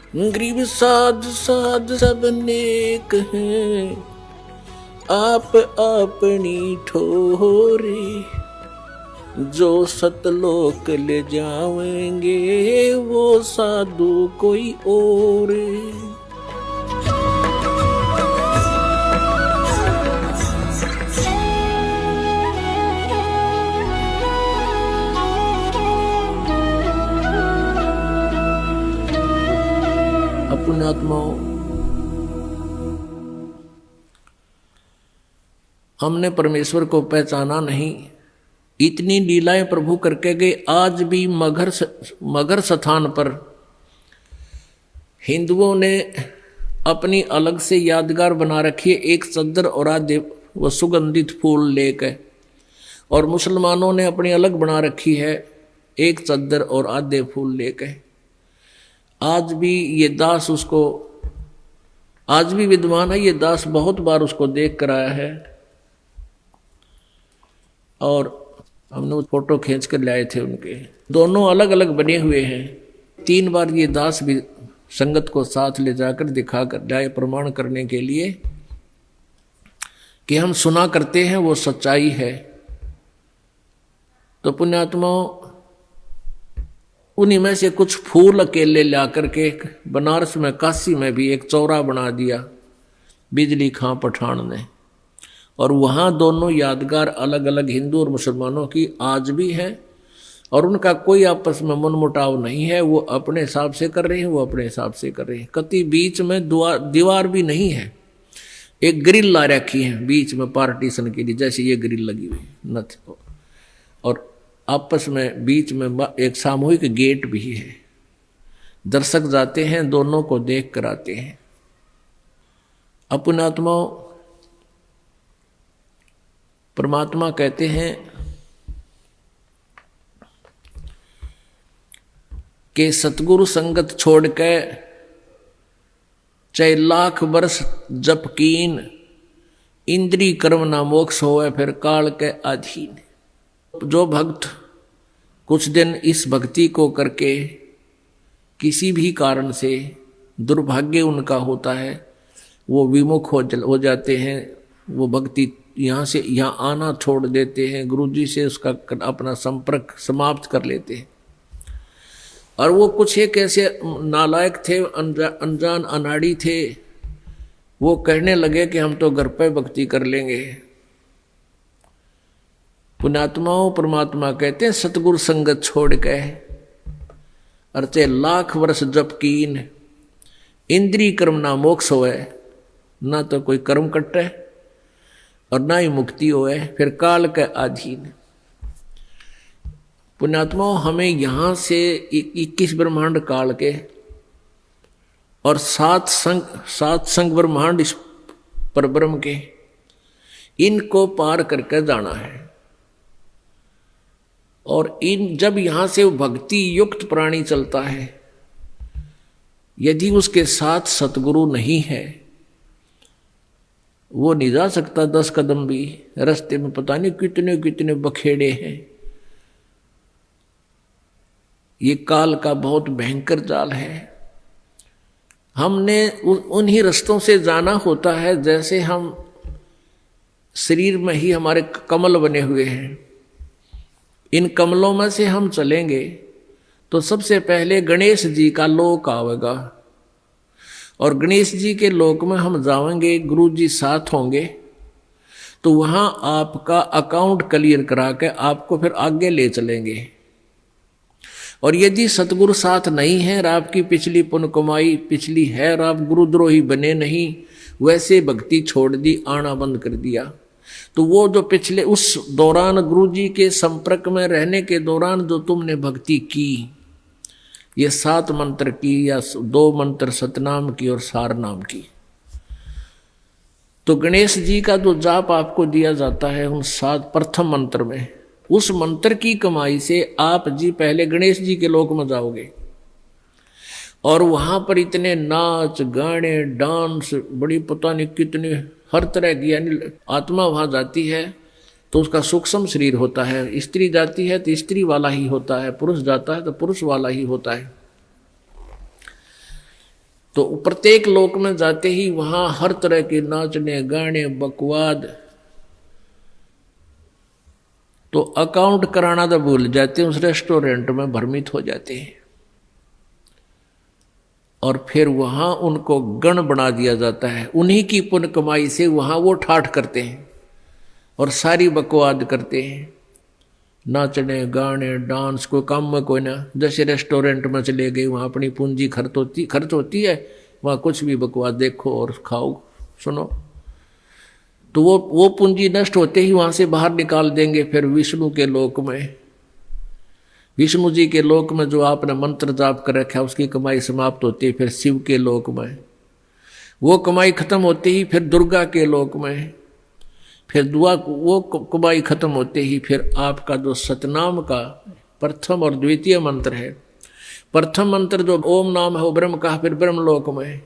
गरीब साध साध सब नेक हैं, आप अपनी ठोरे, जो सतलोक ले जाएंगे वो साधु कोई और। पुण्यात्माओं, हमने परमेश्वर को पहचाना नहीं, इतनी लीलाएं प्रभु करके गए। आज भी मगर स्थान पर हिंदुओं ने अपनी अलग से यादगार बना रखी है, एक चद्दर और आधे वो सुगंधित फूल लेकर, और मुसलमानों ने अपनी अलग बना रखी है, एक चद्दर और आधे फूल लेकर। आज भी ये दास उसको, आज भी विद्वान है ये दास, बहुत बार उसको देख कर आया है, और हमने वो फोटो खींच कर लाए थे उनके। दोनों अलग अलग बने हुए हैं। 3 बार ये दास भी संगत को साथ ले जाकर दिखा कर लाए, प्रमाण करने के लिए कि हम सुना करते हैं वो सच्चाई है। तो पुण्यात्माओं, उन्हीं में से कुछ फूल अकेले ला करके बनारस में, काशी में भी एक चौरा बना दिया बिजली खां पठान ने, और वहाँ दोनों यादगार अलग अलग हिंदू और मुसलमानों की आज भी है, और उनका कोई आपस में मनमुटाव नहीं है। वो अपने हिसाब से कर रहे हैं, वो अपने हिसाब से कर रहे हैं। कति बीच में दीवार भी नहीं है, एक ग्रिल ला रखी है बीच में पार्टीशन के लिए, जैसे ये ग्रिल लगी हुई नथ, और आपस में बीच में एक सामूहिक गेट भी है। दर्शक जाते हैं, दोनों को देख कर आते हैं। अपनात्माओं, परमात्मा कहते हैं कि सतगुरु संगत छोड़ के चाहे लाख वर्ष जप कीन, इंद्री कर्म ना मोक्ष होवे फिर काल के अधीन। जो भक्त कुछ दिन इस भक्ति को करके किसी भी कारण से दुर्भाग्य उनका होता है, वो विमुख हो जाते हैं, वो भक्ति यहाँ से यहाँ आना छोड़ देते हैं, गुरु जी से उसका अपना संपर्क समाप्त कर लेते हैं। और वो कुछ एक ऐसे नालायक थे, अनजान अनाड़ी थे, वो कहने लगे कि हम तो घर पे भक्ति कर लेंगे। पुण्यात्माओं, परमात्मा कहते हैं सतगुरु संगत छोड़ के अर्चे लाख वर्ष जप कीन, इंद्री कर्म ना मोक्ष होए, ना तो कोई कर्म कटे और ना ही मुक्ति होए, फिर काल के अधीन। पुण्यात्माओं, हमें यहाँ से 21 ब्रह्मांड काल के और 7 संग ब्रह्मांड इस परब्रह्म के, इनको पार करके जाना है। और जब यहाँ से भक्ति युक्त प्राणी चलता है, यदि उसके साथ सतगुरु नहीं है, वो नहीं जा सकता 10 कदम भी। रास्ते में पता नहीं कितने कितने बखेड़े हैं। ये काल का बहुत भयंकर जाल है। हमने उन्हीं रास्तों से जाना होता है, जैसे हम शरीर में ही हमारे कमल बने हुए हैं, इन कमलों में से हम चलेंगे तो सबसे पहले गणेश जी का लोक आवेगा, और गणेश जी के लोक में हम जाएंगे, गुरु जी साथ होंगे, तो वहाँ आपका अकाउंट क्लियर करा के आपको फिर आगे ले चलेंगे। और यदि सतगुरु साथ नहीं है और आपकी पिछली पुण्य कमाई पिछली है और आप गुरुद्रोही बने नहीं, वैसे भक्ति छोड़ दी, आना बंद कर दिया, तो वो जो पिछले उस दौरान गुरु जी के संपर्क में रहने के दौरान जो तुमने भक्ति की, ये 7 मंत्र की या 2 मंत्र सतनाम की और सार नाम की, तो गणेश जी का जो जाप आपको दिया जाता है उन 7 प्रथम मंत्र में, उस मंत्र की कमाई से आप जी पहले गणेश जी के लोक में जाओगे। और वहां पर इतने नाच गाने डांस, बड़ी पता नहीं कितने हर तरह की, यानी आत्मा वहां जाती है तो उसका सूक्ष्म शरीर होता है, स्त्री जाती है तो स्त्री वाला ही होता है, पुरुष जाता है तो पुरुष वाला ही होता है। तो प्रत्येक लोक में जाते ही वहां हर तरह के नाचने गाने बकवाद, तो अकाउंट कराना तो भूल जाते हैं, उस रेस्टोरेंट में भ्रमित हो जाते हैं। और फिर वहां उनको गण बना दिया जाता है, उन्हीं की पुण्य कमाई से वहां वो ठाठ करते हैं और सारी बकवाद करते हैं, नाचने गाने डांस, कोई काम में कोई ना। जैसे रेस्टोरेंट में चले गए, वहाँ अपनी पूंजी खर्च होती है, वहाँ कुछ भी बकवाद देखो और खाओ सुनो, तो वो पूंजी नष्ट होते ही वहाँ से बाहर निकाल देंगे। फिर विष्णु के लोक में, विष्णु जी के लोक में जो आपने मंत्र जाप कर रखा है उसकी कमाई समाप्त होती है। फिर शिव के लोक में वो कमाई खत्म होते ही फिर दुर्गा के लोक में, फिर दुआ वो कमाई खत्म होते ही फिर आपका जो सतनाम का प्रथम और द्वितीय मंत्र है, प्रथम मंत्र जो ओम नाम है वो ब्रह्म का, फिर ब्रह्मलोक में,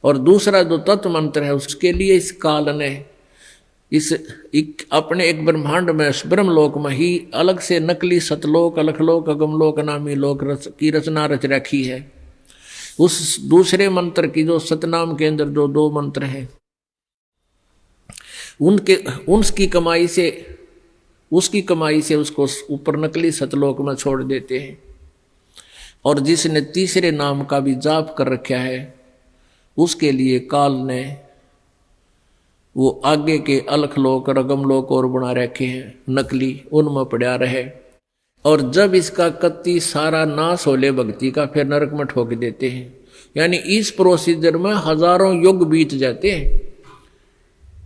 और दूसरा जो तत्व मंत्र है उसके लिए इस काल ने अपने एक ब्रह्मांड में ब्रह्मलोक में ही अलग से नकली सतलोक अलखलोक अगमलोक नामी लोक की रचना रच रखी है। उस दूसरे मंत्र की जो सतनाम के अंदर जो दो मंत्र हैं उसकी कमाई से उसको ऊपर नकली सतलोक में छोड़ देते हैं। और जिसने तीसरे नाम का भी जाप कर रखा है उसके लिए काल ने वो आगे के अलखलोक और अगमलोक और बना रखे हैं नकली, उनमें पड़ा रहे। और जब इसका कत्ती सारा नाश होले भक्ति का, फिर नरक में ठोक देते हैं। यानी इस प्रोसीजर में हजारों युग बीत जाते हैं,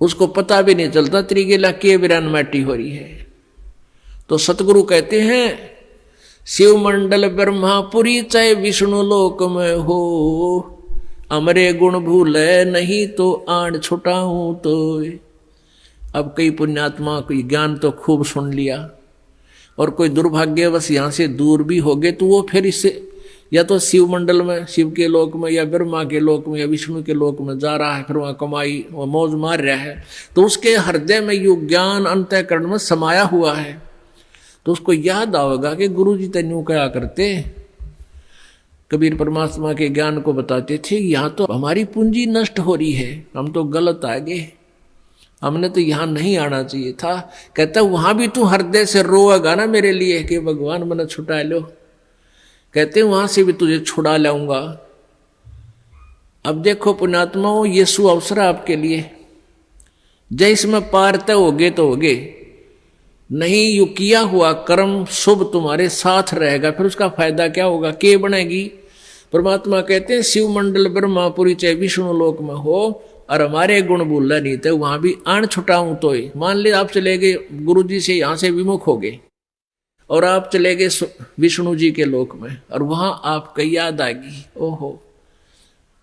उसको पता भी नहीं चलता त्रिगेला के विरानमाटी हो रही है। तो सतगुरु कहते हैं शिव मंडल ब्रह्मापुरी चाहे विष्णु लोक में हो, अमरे गुण भूले नहीं तो आण छुटाऊं तो। अब कई पुण्यात्मा कोई ज्ञान तो खूब सुन लिया और कोई दुर्भाग्यवश यहाँ से दूर भी हो गए, तो वो फिर इससे या तो शिव मंडल में, शिव के लोक में, या ब्रह्मा के लोक में, या विष्णु के लोक में जा रहा है, फिर वहाँ कमाई वह मौज मार रहा है। तो उसके हृदय में यो ज्ञान अंतःकरण में समाया हुआ है, तो उसको याद आएगा कि गुरु जी तेन्यू क्या करते। कबीर परमात्मा के ज्ञान को बताते थे, यहाँ तो हमारी पूंजी नष्ट हो रही है, हम तो गलत आ गए, हमने तो यहाँ नहीं आना चाहिए था। कहता वहां भी तू हृदय से रोएगा ना मेरे लिए कि भगवान मैंने छुटा लो, कहते वहां से भी तुझे छुड़ा लाऊंगा। अब देखो पुण्यात्माओं, ये सु अवसर आपके लिए, जय इसमें पार तय होगे तो होगे, नहीं यू किया हुआ कर्म शुभ तुम्हारे साथ रहेगा, फिर उसका फायदा क्या होगा, के बनेगी। परमात्मा कहते हैं शिव मंडल ब्रह्मापुरी चाहे विष्णु लोक में हो और हमारे गुण भूलना नहीं थे, वहां भी आण छुटाऊं तो ही। मान ले आप चले गए गुरु जी से, यहां से विमुख हो गए और आप चले गए विष्णु जी के लोक में, और वहां आपको याद आ गई, ओहो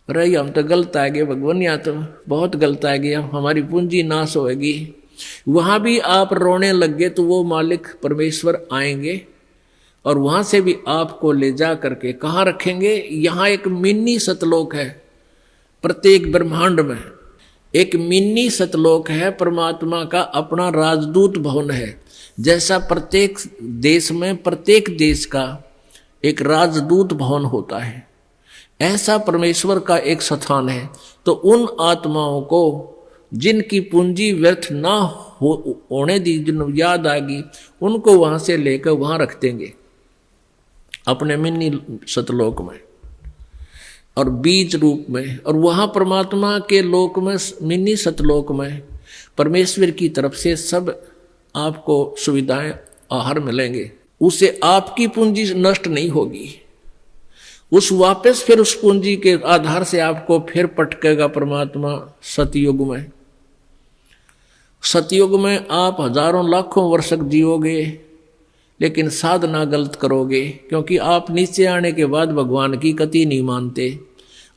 रही हम तो गलत आ गए भगवान, यहाँ तो बहुत गलत आ गया, हमारी पूंजी नाश होगी। वहां भी आप रोने लग गए तो वो मालिक परमेश्वर आएंगे और वहां से भी आपको ले जा करके कहाँ रखेंगे। यहाँ एक मिनी सतलोक है, प्रत्येक ब्रह्मांड में एक मिनी सतलोक है, परमात्मा का अपना राजदूत भवन है। जैसा प्रत्येक देश में प्रत्येक देश का एक राजदूत भवन होता है, ऐसा परमेश्वर का एक स्थान है। तो उन आत्माओं को जिनकी पूंजी व्यर्थ ना होने दी, जिन याद आ गई, उनको वहां से लेकर वहां रख देंगे अपने मिनी सतलोक में और बीज रूप में। और वहां परमात्मा के लोक में, मिनी सतलोक में परमेश्वर की तरफ से सब आपको सुविधाएं आहार मिलेंगे, उससे आपकी पूंजी नष्ट नहीं होगी। उस वापस फिर उस पूंजी के आधार से आपको फिर पटकेगा परमात्मा सतयुग में। सतयुग में आप हजारों लाखों वर्ष जियोगे, लेकिन साधना गलत करोगे, क्योंकि आप नीचे आने के बाद भगवान की कति नहीं मानते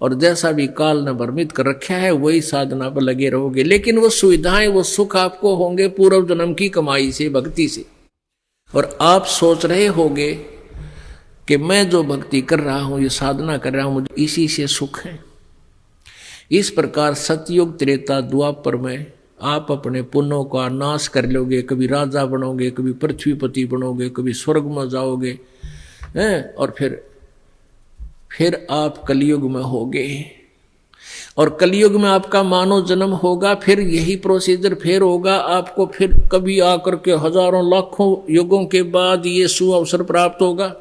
और जैसा भी काल ने भ्रमित कर रखा है वही साधना पर लगे रहोगे। लेकिन वो सुविधाएं, वो सुख आपको होंगे पूर्व जन्म की कमाई से, भक्ति से। और आप सोच रहे होगे कि मैं जो भक्ति कर रहा हूं, ये साधना कर रहा हूं, मुझे इसी से सुख है। इस प्रकार सतयुग त्रेता द्वापर में आप अपने पुण्यों का नाश कर लोगे, कभी राजा बनोगे, कभी पृथ्वीपति बनोगे, कभी स्वर्ग में जाओगे, और फिर आप कलयुग में होगे। और कलयुग में आपका मानव जन्म होगा, फिर यही प्रोसीजर फिर होगा आपको, फिर कभी आकर के हजारों लाखों युगों के बाद ये सुअवसर प्राप्त होगा।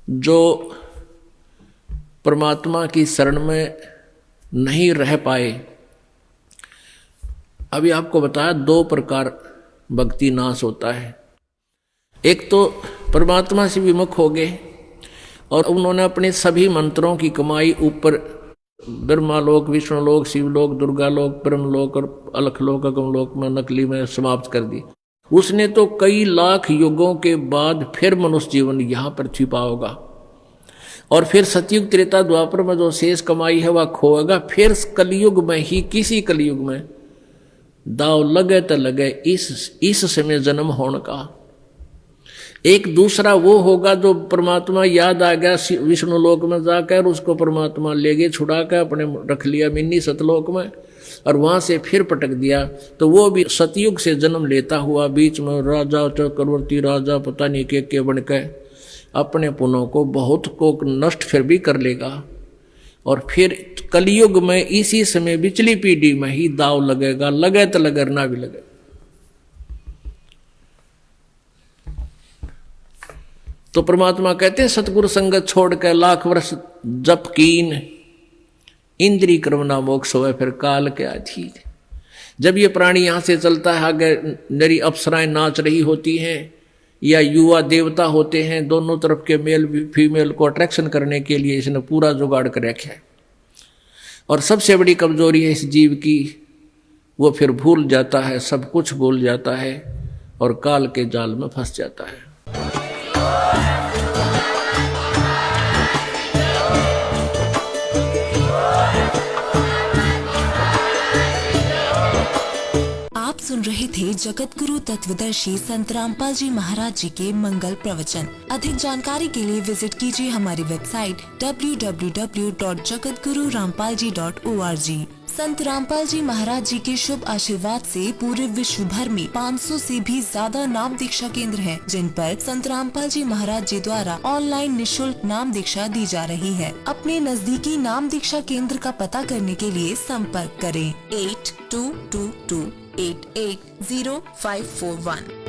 जो परमात्मा की शरण में नहीं रह पाए, अभी आपको बताया 2 प्रकार भक्ति नाश होता है। एक तो परमात्मा से विमुख हो गए और उन्होंने अपने सभी मंत्रों की कमाई ऊपर ब्रह्मालोक, विष्णुलोक, शिवलोक, दुर्गालोक, ब्रह्मलोक और अलखलोक, अगमलोक में, नकली में समाप्त कर दी। उसने तो कई लाख युगों के बाद फिर मनुष्य जीवन यहाँ पृथ्वी पाओगा और फिर सतयुग, त्रेता, द्वापर में जो शेष कमाई है वह खोएगा। फिर कलयुग में ही, किसी कलयुग में दाव लगे तो लगे इस समय जन्म होने का। एक दूसरा वो होगा जो परमात्मा याद आ गया विष्णु लोक में जाकर, उसको परमात्मा ले गए छुड़ा कर, अपने रख लिया मिन्नी सतलोक में और वहां से फिर पटक दिया, तो वो भी सतयुग से जन्म लेता हुआ बीच में राजा, चक्रवर्ती राजा, पता नहीं के बन के अपने पुनों को बहुत को नष्ट फिर भी कर लेगा। और फिर कलयुग में इसी समय बिचली पीढ़ी में ही दाव लगेगा, लगे तो लगे ना भी लगे। तो परमात्मा कहते हैं सतगुरु संगत छोड़ कर लाख वर्ष जप कीन, इंद्री क्रमना मोक्ष होवे फिर काल के अधीन। जब ये प्राणी यहां से चलता है, आगे नरी अप्सराएं नाच रही होती हैं या युवा देवता होते हैं, दोनों तरफ के मेल फीमेल को अट्रैक्शन करने के लिए इसने पूरा जुगाड़ कर रखा है। और सबसे बड़ी कमजोरी है इस जीव की, वो फिर भूल जाता है, सब कुछ भूल जाता है और काल के जाल में फंस जाता है। सुन रहे थे जगत गुरु तत्वदर्शी संत रामपाल जी महाराज जी के मंगल प्रवचन। अधिक जानकारी के लिए विजिट कीजिए हमारी वेबसाइट www.jagatgururampalji.org। संत रामपाल जी महाराज जी के शुभ आशीर्वाद से पूरे विश्व भर में 500 से भी ज्यादा नाम दीक्षा केंद्र हैं, जिन पर संत रामपाल जी महाराज जी द्वारा ऑनलाइन निःशुल्क नाम दीक्षा दी जा रही है। अपने नजदीकी नाम दीक्षा केंद्र का पता करने के लिए संपर्क करें 8222 880541।